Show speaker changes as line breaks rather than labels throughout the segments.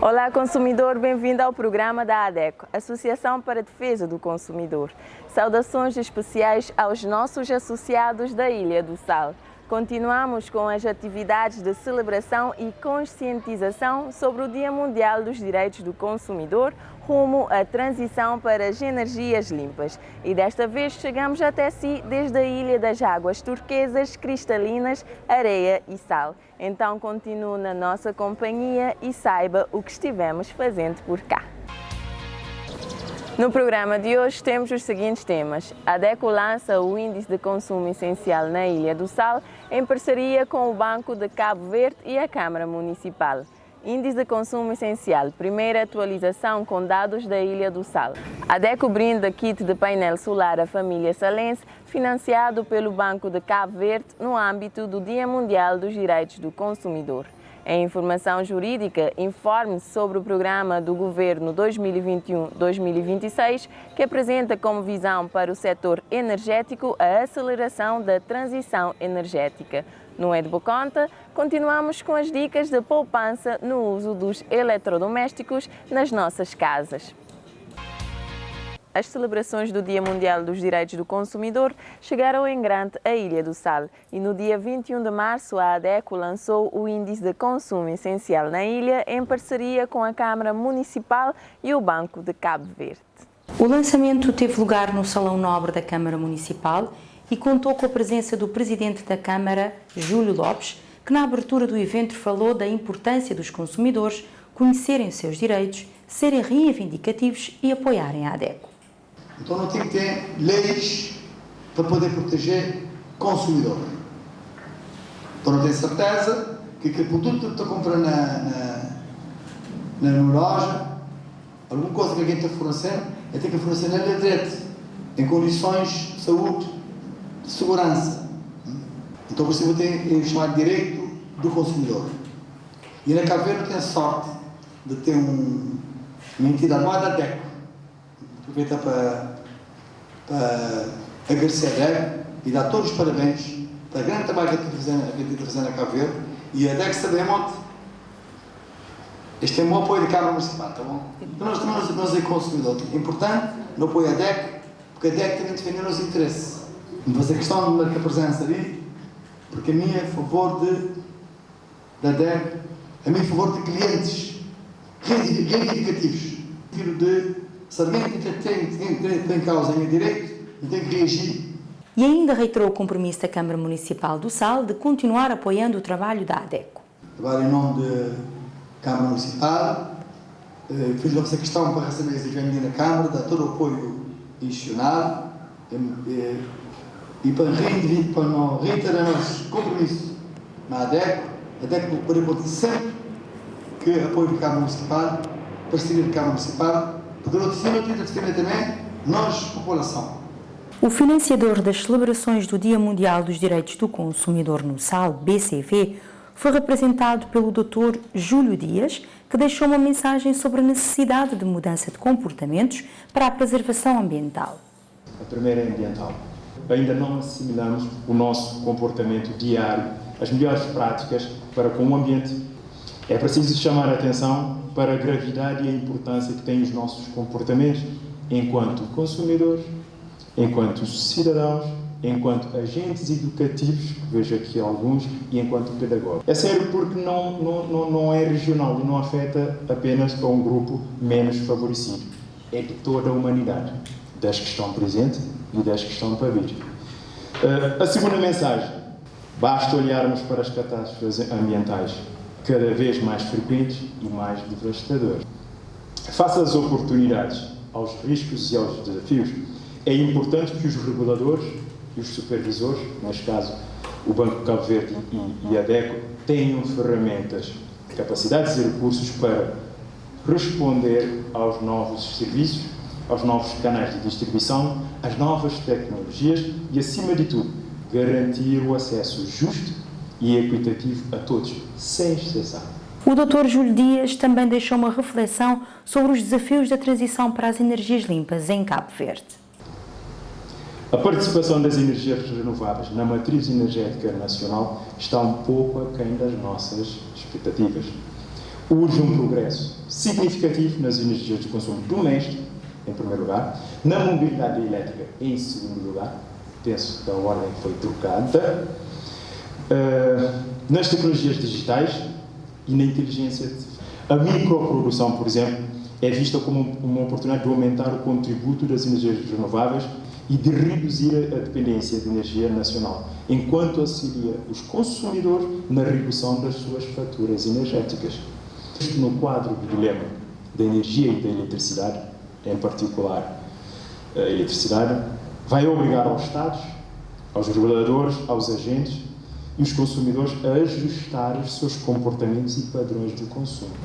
Olá, consumidor, bem-vindo ao programa da ADECO, Associação para a Defesa do Consumidor. Saudações especiais aos nossos associados da Ilha do Sal. Continuamos com as atividades de celebração e conscientização sobre o Dia Mundial dos Direitos do Consumidor, rumo à transição para as energias limpas. E desta vez chegamos até si desde a Ilha das Águas Turquesas, Cristalinas, Areia e Sal. Então continue na nossa companhia e saiba o que estivemos fazendo por cá. No programa de hoje temos os seguintes temas. A ADECO lança o Índice de Consumo Essencial na Ilha do Sal em parceria com o Banco de Cabo Verde e a Câmara Municipal. Índice de Consumo Essencial, primeira atualização com dados da Ilha do Sal. A ADECO brinda kit de painel solar à família salense, financiado pelo Banco de Cabo Verde no âmbito do Dia Mundial dos Direitos do Consumidor. Em informação jurídica, informe-se sobre o programa do Governo 2021-2026, que apresenta como visão para o setor energético a aceleração da transição energética. No É de Boa Conta, continuamos com as dicas de poupança no uso dos eletrodomésticos nas nossas casas. As celebrações do Dia Mundial dos Direitos do Consumidor chegaram em grande à Ilha do Sal e no dia 21 de março a ADECO lançou o Índice de Consumo Essencial na ilha em parceria com a Câmara Municipal e o Banco de Cabo Verde.
O lançamento teve lugar no Salão Nobre da Câmara Municipal e contou com a presença do Presidente da Câmara, Júlio Lopes, que na abertura do evento falou da importância dos consumidores conhecerem os seus direitos, serem reivindicativos e apoiarem a ADECO.
Então não tem que ter leis para poder proteger o consumidor. Então não tenho certeza que aquele produto que estou comprando na loja, alguma coisa que alguém está fornecendo, é ter que fornecer na lei direito, em condições de saúde, de segurança. Então você vai ter o chamado direito do consumidor. E na Cabo Verde tem a sorte de ter uma entidade, não é da ADECO, aproveita para agradecer a ADECO e dar todos os parabéns pelo grande trabalho que a gente está fazendo na Cabo Verde. E a ADECO sabemos este tem um bom apoio da Câmara Municipal, tá bom? Então nós é consumidor. É importante no apoio à ADECO, porque a ADECO também defende os nossos interesses. Não fazer questão de marcar presença ali, porque a minha é a favor da ADECO, a minha é a favor de clientes reivindicativos. De se alguém tem causa em direito, tem que reagir.
E ainda reiterou o compromisso da Câmara Municipal do Sal de continuar apoiando o trabalho da ADECO.
Agora, em nome da Câmara Municipal, fiz essa questão para receber esse envio na Câmara, dar todo o apoio institucional e para reiterar o nosso compromisso na ADECO poder contar sempre que apoio da Câmara Municipal, parceria da Câmara Municipal, porque no outro tem de defender também nós, população.
O financiador das celebrações do Dia Mundial dos Direitos do Consumidor no Sal, BCV, foi representado pelo Dr. Júlio Dias, que deixou uma mensagem sobre a necessidade de mudança de comportamentos para a preservação ambiental.
A primeira é ambiental. Ainda não assimilamos o nosso comportamento diário, as melhores práticas para com o ambiente. É preciso chamar a atenção para a gravidade e a importância que têm os nossos comportamentos enquanto consumidores, enquanto cidadãos, enquanto agentes educativos, vejo aqui alguns, e enquanto pedagogos. É sério porque não é regional e não afeta apenas a um grupo menos favorecido. É de toda a humanidade, das que estão presentes e das que estão para vir. A segunda mensagem, basta olharmos para as catástrofes ambientais, cada vez mais frequentes e mais devastadoras. Face às oportunidades, aos riscos e aos desafios, é importante que os reguladores e os supervisores, neste caso o Banco de Cabo Verde e a ADECO, tenham ferramentas, capacidades e recursos para responder aos novos serviços, aos novos canais de distribuição, às novas tecnologias e, acima de tudo, garantir o acesso justo e equitativo a todos, sem exceção.
O Dr. Júlio Dias também deixou uma reflexão sobre os desafios da transição para as energias limpas em Cabo Verde.
A participação das energias renováveis na matriz energética nacional está um pouco aquém das nossas expectativas. Urge um progresso significativo nas energias de consumo doméstico, em primeiro lugar, na mobilidade elétrica, em segundo lugar, penso que a ordem foi trocada, nas tecnologias digitais e na inteligência artificial. A microprodução, por exemplo, é vista como uma oportunidade de aumentar o contributo das energias renováveis e de reduzir a dependência de energia nacional, enquanto auxilia os consumidores na redução das suas faturas energéticas. No quadro do dilema da energia e da eletricidade, em particular a eletricidade, vai obrigar aos Estados, aos reguladores, aos agentes e os consumidores a ajustar os seus comportamentos e padrões de consumo.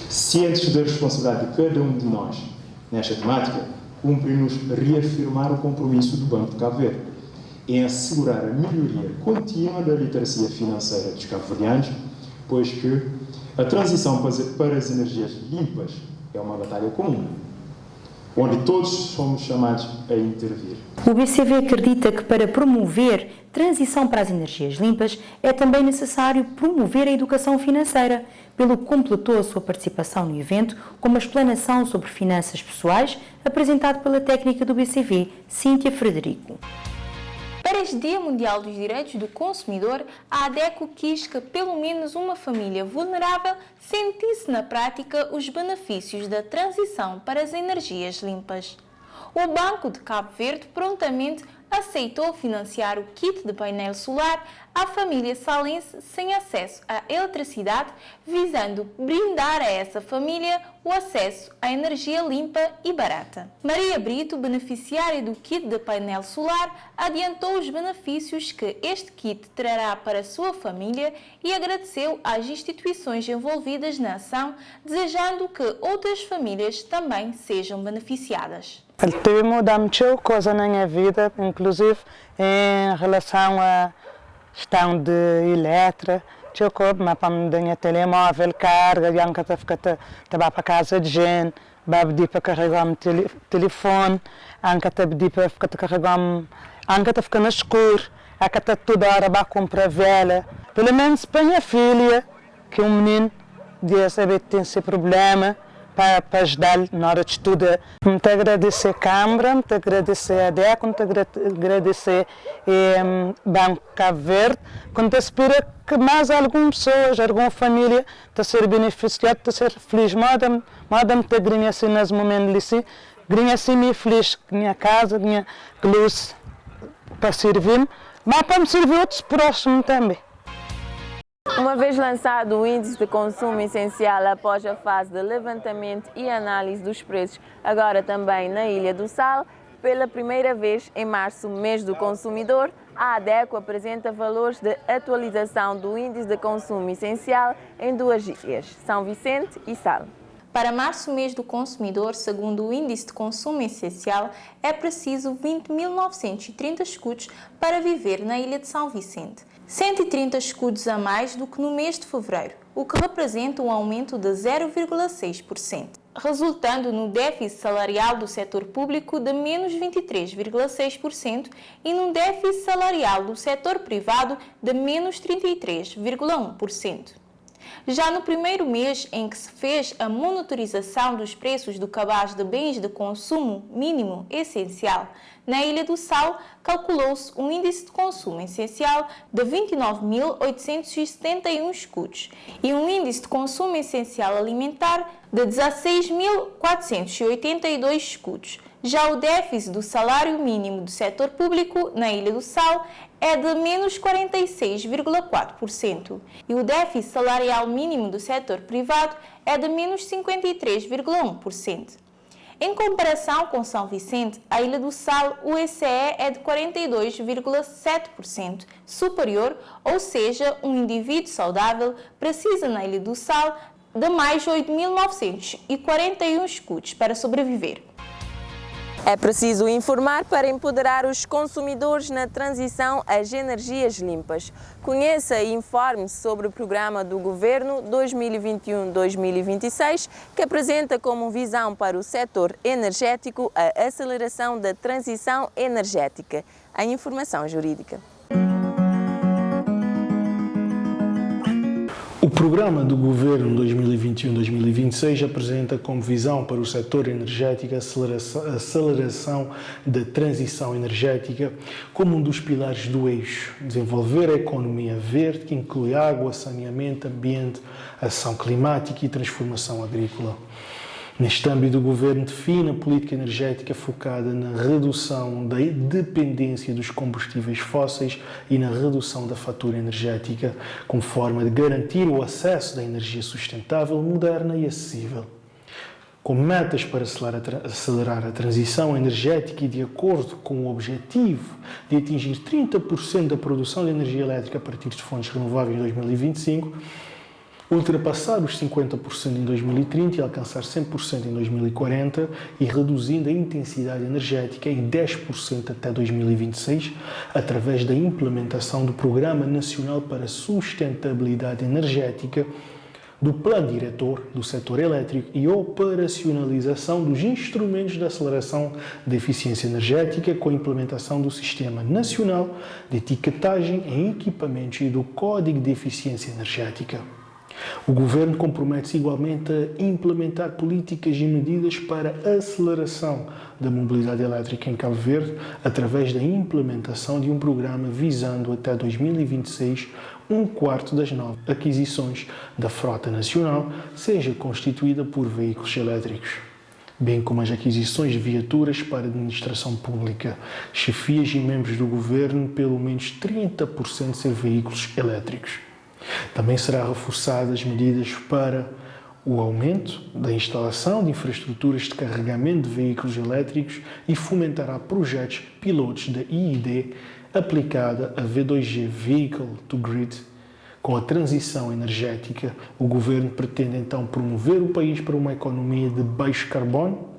Cientes da responsabilidade de cada um de nós nesta temática, cumpre-nos reafirmar o compromisso do Banco de Cabo Verde em assegurar a melhoria contínua da literacia financeira dos cabo-verdianos, pois que a transição para as energias limpas é uma batalha comum, onde todos somos chamados a intervir.
O BCV acredita que para promover transição para as energias limpas é também necessário promover a educação financeira, pelo que completou a sua participação no evento com uma explanação sobre finanças pessoais apresentado pela técnica do BCV, Cíntia Frederico.
Para este Dia Mundial dos Direitos do Consumidor, a ADECO quis que pelo menos uma família vulnerável sentisse na prática os benefícios da transição para as energias limpas. O Banco de Cabo Verde prontamente aceitou financiar o kit de painel solar à família salense sem acesso à eletricidade, visando brindar a essa família o acesso à energia limpa e barata. Maria Brito, beneficiária do kit de painel solar, adiantou os benefícios que este kit trará para a sua família e agradeceu às instituições envolvidas na ação, desejando que outras famílias também sejam beneficiadas.
Ele teve mudado muita coisa na minha vida, inclusive em relação à questão de elétrica. Eu mas para me dar telemóvel, carga, e anca para casa de gente, para pedir para carregar o telefone, anca para pedir para carregar, anca para ficar no escuro, anca para toda hora para comprar vela. Pelo menos para minha filha, que um menino, de saber que tem esse problema, para ajudar na hora de estudar. Muito agradecer a Câmara, muito agradecer a ADECO, muito agradecer o Banco Cabo Verde, quando espera que mais algumas pessoas, alguma família, está a ser beneficiada, está a ser feliz. Moda muito grinha assim nesse momento assim, grinha assim me feliz, minha casa, minha luz para servir, mas para me servir outros próximos também.
Uma vez lançado o Índice de Consumo Essencial após a fase de levantamento e análise dos preços, agora também na Ilha do Sal, pela primeira vez em março, mês do consumidor, a ADECO apresenta valores de atualização do Índice de Consumo Essencial em duas ilhas, São Vicente e Sal.
Para março, mês do consumidor, segundo o Índice de Consumo Essencial, é preciso 20.930 escudos para viver na Ilha de São Vicente. 130 escudos a mais do que no mês de fevereiro, o que representa um aumento de 0,6%, resultando no déficit salarial do setor público de menos 23,6% e num déficit salarial do setor privado de menos 33,1%. Já no primeiro mês em que se fez a monitorização dos preços do cabaz de bens de consumo mínimo essencial, na Ilha do Sal, calculou-se um índice de consumo essencial de 29.871 escudos e um índice de consumo essencial alimentar de 16.482 escudos. Já o déficit do salário mínimo do setor público na Ilha do Sal é de menos 46,4% e o déficit salarial mínimo do setor privado é de menos 53,1%. Em comparação com São Vicente, a Ilha do Sal, o ECE é de 42,7% superior, ou seja, um indivíduo saudável precisa na Ilha do Sal de mais 8.941 escudos para sobreviver.
É preciso informar para empoderar os consumidores na transição às energias limpas. Conheça e informe-se sobre o programa do Governo 2021-2026, que apresenta como visão para o setor energético a aceleração da transição energética. A informação jurídica.
O programa do Governo 2021-2026 apresenta como visão para o setor energético a aceleração da transição energética como um dos pilares do eixo, desenvolver a economia verde, que inclui água, saneamento, ambiente, ação climática e transformação agrícola. Neste âmbito, o Governo define a política energética focada na redução da dependência dos combustíveis fósseis e na redução da fatura energética, como forma de garantir o acesso à energia sustentável, moderna e acessível. Com metas para acelerar a transição energética e de acordo com o objetivo de atingir 30% da produção de energia elétrica a partir de fontes renováveis em 2025, ultrapassar os 50% em 2030 e alcançar 100% em 2040 e reduzindo a intensidade energética em 10% até 2026 através da implementação do Programa Nacional para a Sustentabilidade Energética, do Plano Diretor do Setor Elétrico e operacionalização dos instrumentos de aceleração da eficiência energética com a implementação do Sistema Nacional de Etiquetagem em Equipamentos e do Código de Eficiência Energética. O Governo compromete-se igualmente a implementar políticas e medidas para a aceleração da mobilidade elétrica em Cabo Verde através da implementação de um programa visando até 2026 um quarto das novas aquisições da frota nacional seja constituída por veículos elétricos, bem como as aquisições de viaturas para a administração pública, chefias e membros do Governo, pelo menos 30% ser veículos elétricos. Também será reforçadas medidas para o aumento da instalação de infraestruturas de carregamento de veículos elétricos e fomentará projetos pilotos da IID aplicada a V2G Vehicle to Grid. Com a transição energética, o Governo pretende então promover o país para uma economia de baixo carbono,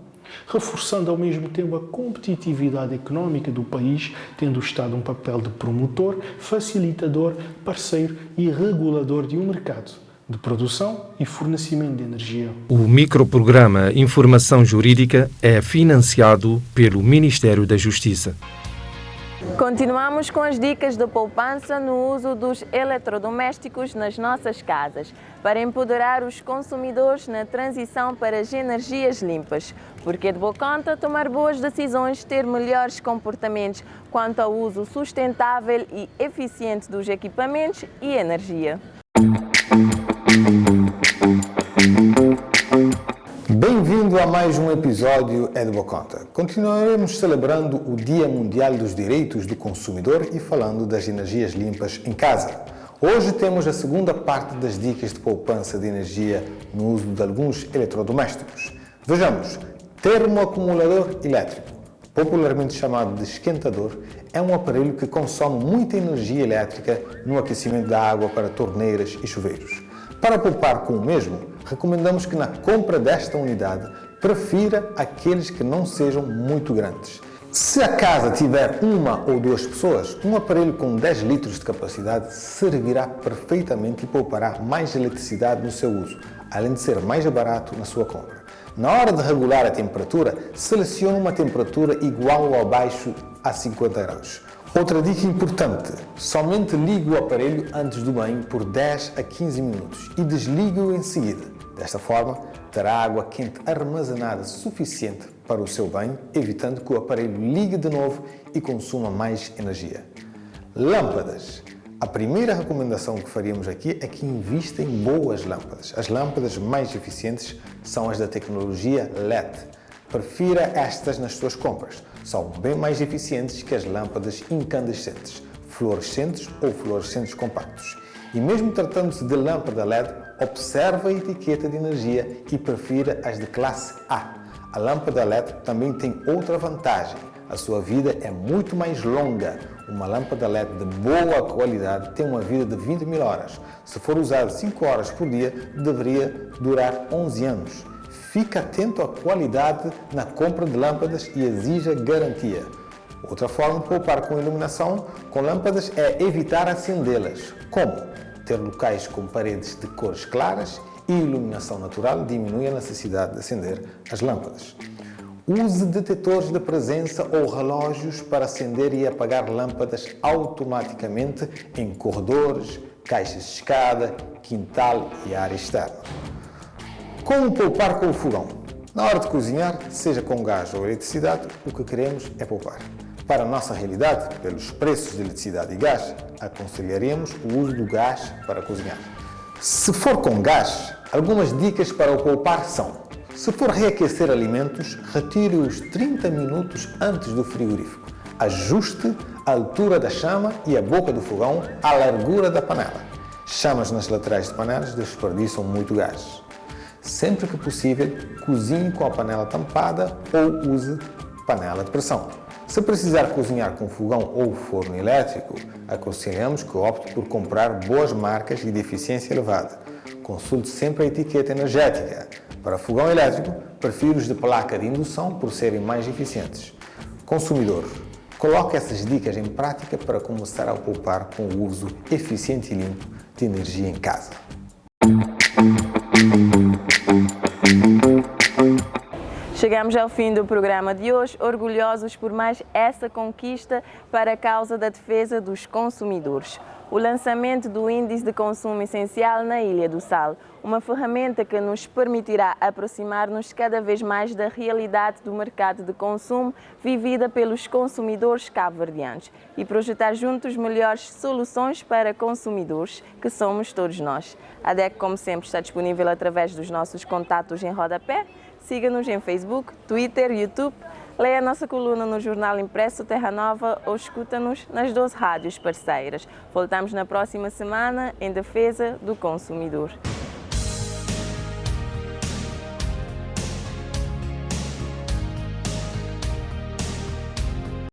reforçando ao mesmo tempo a competitividade económica do país, tendo o Estado um papel de promotor, facilitador, parceiro e regulador de um mercado de produção e fornecimento de energia.
O microprograma Informação Jurídica é financiado pelo Ministério da Justiça.
Continuamos com as dicas de poupança no uso dos eletrodomésticos nas nossas casas, para empoderar os consumidores na transição para as energias limpas, porque é de boa conta tomar boas decisões, ter melhores comportamentos quanto ao uso sustentável e eficiente dos equipamentos e energia.
Bem-vindo a mais um episódio É de Boa Conta. Continuaremos celebrando o Dia Mundial dos Direitos do Consumidor e falando das energias limpas em casa. Hoje temos a segunda parte das dicas de poupança de energia no uso de alguns eletrodomésticos. Vejamos, termoacumulador elétrico, popularmente chamado de esquentador, é um aparelho que consome muita energia elétrica no aquecimento da água para torneiras e chuveiros. Para poupar com o mesmo, recomendamos que na compra desta unidade prefira aqueles que não sejam muito grandes. Se a casa tiver uma ou duas pessoas, um aparelho com 10 litros de capacidade servirá perfeitamente e poupará mais eletricidade no seu uso, além de ser mais barato na sua compra. Na hora de regular a temperatura, selecione uma temperatura igual ou abaixo a 50 graus. Outra dica importante, somente ligue o aparelho antes do banho por 10 a 15 minutos e desligue-o em seguida. Desta forma, terá água quente armazenada suficiente para o seu banho, evitando que o aparelho ligue de novo e consuma mais energia. Lâmpadas. A primeira recomendação que faríamos aqui é que invista em boas lâmpadas. As lâmpadas mais eficientes são as da tecnologia LED. Prefira estas nas suas compras. São bem mais eficientes que as lâmpadas incandescentes, fluorescentes ou fluorescentes compactos. E mesmo tratando-se de lâmpada LED, observe a etiqueta de energia e prefira as de classe A. A lâmpada LED também tem outra vantagem. A sua vida é muito mais longa. Uma lâmpada LED de boa qualidade tem uma vida de 20.000 horas. Se for usada 5 horas por dia, deveria durar 11 anos. Fique atento à qualidade na compra de lâmpadas e exija garantia. Outra forma de poupar com iluminação com lâmpadas é evitar acendê-las. Como? Ter locais com paredes de cores claras e iluminação natural diminui a necessidade de acender as lâmpadas. Use detetores de presença ou relógios para acender e apagar lâmpadas automaticamente em corredores, caixas de escada, quintal e área externa. Como poupar com o fogão? Na hora de cozinhar, seja com gás ou eletricidade, o que queremos é poupar. Para a nossa realidade, pelos preços de eletricidade e gás, aconselharíamos o uso do gás para cozinhar. Se for com gás, algumas dicas para o poupar são: se for reaquecer alimentos, retire-os 30 minutos antes do frigorífico. Ajuste a altura da chama e a boca do fogão à largura da panela. Chamas nas laterais de panelas desperdiçam muito gás. Sempre que possível, cozinhe com a panela tampada ou use panela de pressão. Se precisar cozinhar com fogão ou forno elétrico, aconselhamos que opte por comprar boas marcas e de eficiência elevada. Consulte sempre a etiqueta energética. Para fogão elétrico, prefiro os de placa de indução por serem mais eficientes. Consumidor, coloque essas dicas em prática para começar a poupar com o uso eficiente e limpo de energia em casa.
Chegamos ao fim do programa de hoje, orgulhosos por mais essa conquista para a causa da defesa dos consumidores. O lançamento do Índice de Consumo Essencial na Ilha do Sal, uma ferramenta que nos permitirá aproximar-nos cada vez mais da realidade do mercado de consumo vivida pelos consumidores cabo-verdianos e projetar juntos melhores soluções para consumidores, que somos todos nós. A ADECO, como sempre, está disponível através dos nossos contatos em rodapé. Siga-nos em Facebook, Twitter, YouTube, leia a nossa coluna no jornal impresso Terra Nova ou escuta-nos nas 12 rádios parceiras. Voltamos na próxima semana em defesa do consumidor.